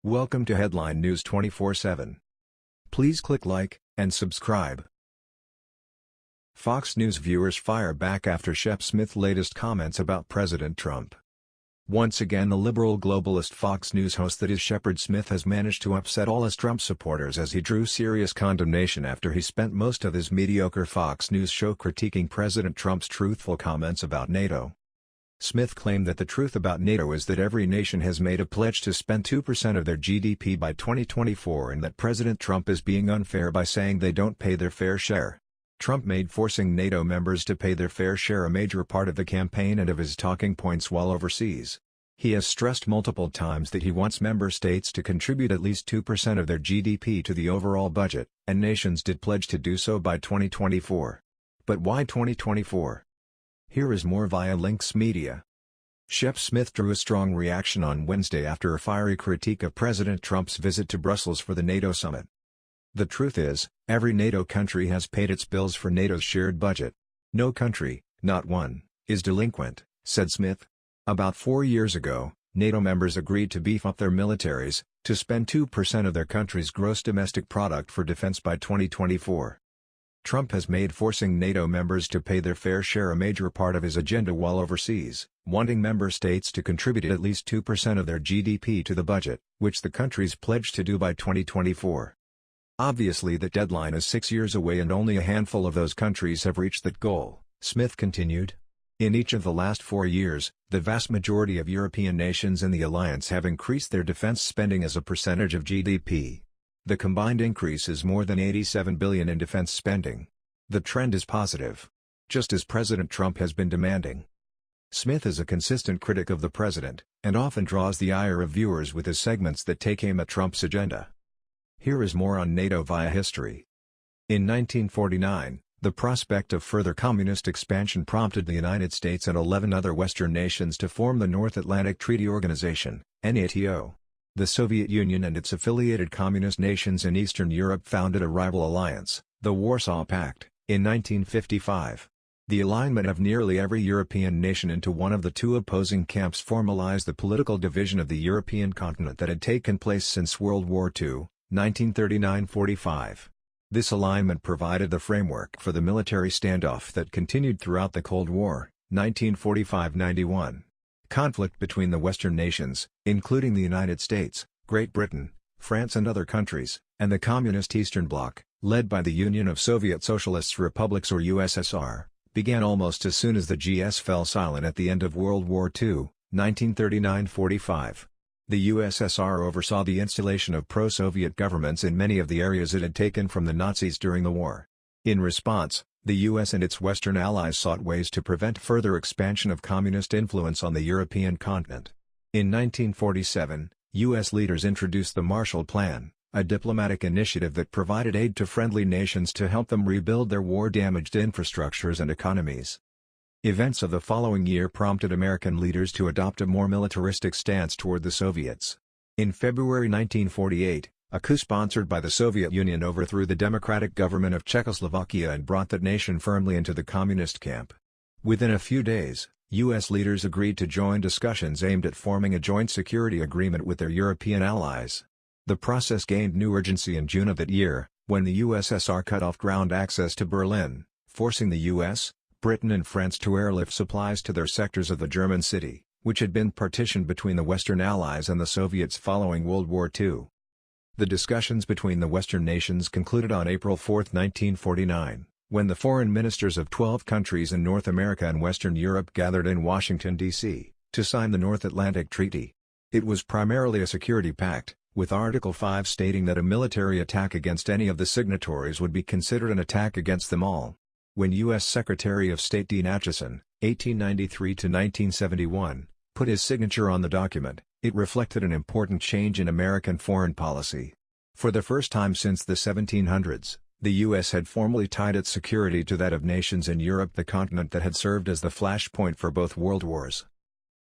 Welcome to Headline News 24/7. Please click like and subscribe. Fox News viewers fire back after Shep Smith's latest comments about President Trump. Once again, the liberal globalist Fox News host that is Shep Smith has managed to upset all his Trump supporters as he drew serious condemnation after he spent most of his mediocre Fox News show critiquing President Trump's truthful comments about NATO. Smith claimed that the truth about NATO is that every nation has made a pledge to spend 2% of their GDP by 2024 and that President Trump is being unfair by saying they don't pay their fair share. Trump made forcing NATO members to pay their fair share a major part of the campaign and of his talking points while overseas. He has stressed multiple times that he wants member states to contribute at least 2% of their GDP to the overall budget, and nations did pledge to do so by 2024. But why 2024? Here is more via Lynx Media. Shep Smith drew a strong reaction on Wednesday after a fiery critique of President Trump's visit to Brussels for the NATO summit. The truth is, every NATO country has paid its bills for NATO's shared budget. No country, not one, is delinquent, said Smith. About 4 years ago, NATO members agreed to beef up their militaries, to spend 2% of their country's gross domestic product for defense by 2024. Trump has made forcing NATO members to pay their fair share a major part of his agenda while overseas, wanting member states to contribute at least 2% of their GDP to the budget, which the countries pledged to do by 2024. Obviously that deadline is 6 years away and only a handful of those countries have reached that goal, Smith continued. In each of the last 4 years, the vast majority of European nations in the alliance have increased their defense spending as a percentage of GDP. The combined increase is more than $87 billion in defense spending. The trend is positive. Just as President Trump has been demanding. Smith is a consistent critic of the president, and often draws the ire of viewers with his segments that take aim at Trump's agenda. Here is more on NATO via history. In 1949, the prospect of further communist expansion prompted the United States and 11 other Western nations to form the North Atlantic Treaty Organization, NATO. The Soviet Union and its affiliated communist nations in Eastern Europe founded a rival alliance, the Warsaw Pact, in 1955. The alignment of nearly every European nation into one of the two opposing camps formalized the political division of the European continent that had taken place since World War II, 1939–45. This alignment provided the framework for the military standoff that continued throughout the Cold War, 1945–91. Conflict between the Western nations, including the United States, Great Britain, France and other countries, and the Communist Eastern Bloc, led by the Union of Soviet Socialist Republics or USSR, began almost as soon as the GS fell silent at the end of World War II, 1939–45. The USSR oversaw the installation of pro-Soviet governments in many of the areas it had taken from the Nazis during the war. In response, the US and its Western allies sought ways to prevent further expansion of communist influence on the European continent. In 1947, US leaders introduced the Marshall Plan, a diplomatic initiative that provided aid to friendly nations to help them rebuild their war-damaged infrastructures and economies. Events of the following year prompted American leaders to adopt a more militaristic stance toward the Soviets. In February 1948, a coup sponsored by the Soviet Union overthrew the democratic government of Czechoslovakia and brought that nation firmly into the communist camp. Within a few days, U.S. leaders agreed to join discussions aimed at forming a joint security agreement with their European allies. The process gained new urgency in June of that year, when the USSR cut off ground access to Berlin, forcing the U.S., Britain and France to airlift supplies to their sectors of the German city, which had been partitioned between the Western Allies and the Soviets following World War II. The discussions between the Western nations concluded on April 4, 1949, when the foreign ministers of 12 countries in North America and Western Europe gathered in Washington, D.C., to sign the North Atlantic Treaty. It was primarily a security pact, with Article 5 stating that a military attack against any of the signatories would be considered an attack against them all. When U.S. Secretary of State Dean Acheson, 1893–1971, put his signature on the document, it reflected an important change in American foreign policy. For the first time since the 1700s, the U.S. had formally tied its security to that of nations in Europe, the continent that had served as the flashpoint for both world wars.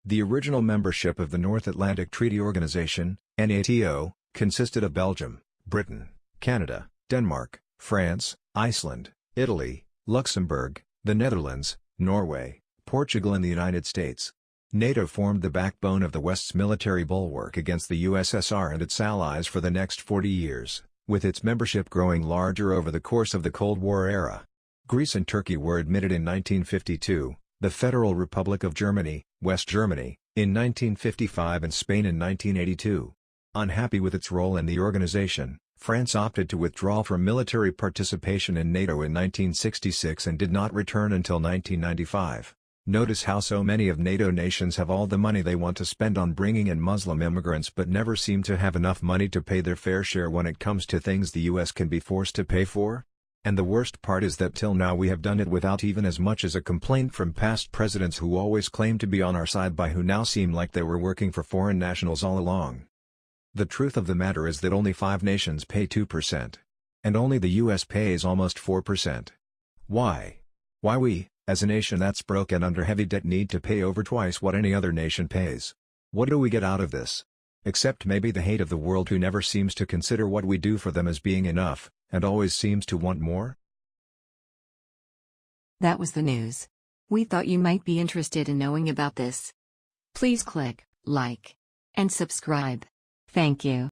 The original membership of the North Atlantic Treaty Organization, NATO, consisted of Belgium, Britain, Canada, Denmark, France, Iceland, Italy, Luxembourg, the Netherlands, Norway, Portugal and the United States. NATO formed the backbone of the West's military bulwark against the USSR and its allies for the next 40 years, with its membership growing larger over the course of the Cold War era. Greece and Turkey were admitted in 1952, the Federal Republic of Germany, West Germany, in 1955 and Spain in 1982. Unhappy with its role in the organization, France opted to withdraw from military participation in NATO in 1966 and did not return until 1995. Notice how so many of NATO nations have all the money they want to spend on bringing in Muslim immigrants but never seem to have enough money to pay their fair share when it comes to things the US can be forced to pay for? And the worst part is that till now we have done it without even as much as a complaint from past presidents who always claimed to be on our side but who now seem like they were working for foreign nationals all along. The truth of the matter is that only 5 nations pay 2%. And only the US pays almost 4%. Why? Why we, as a nation that's broke and under heavy debt, need to pay over twice what any other nation pays? What do we get out of this? Except maybe the hate of the world who never seems to consider what we do for them as being enough, and always seems to want more? That was the news. We thought you might be interested in knowing about this. Please click like and subscribe. Thank you.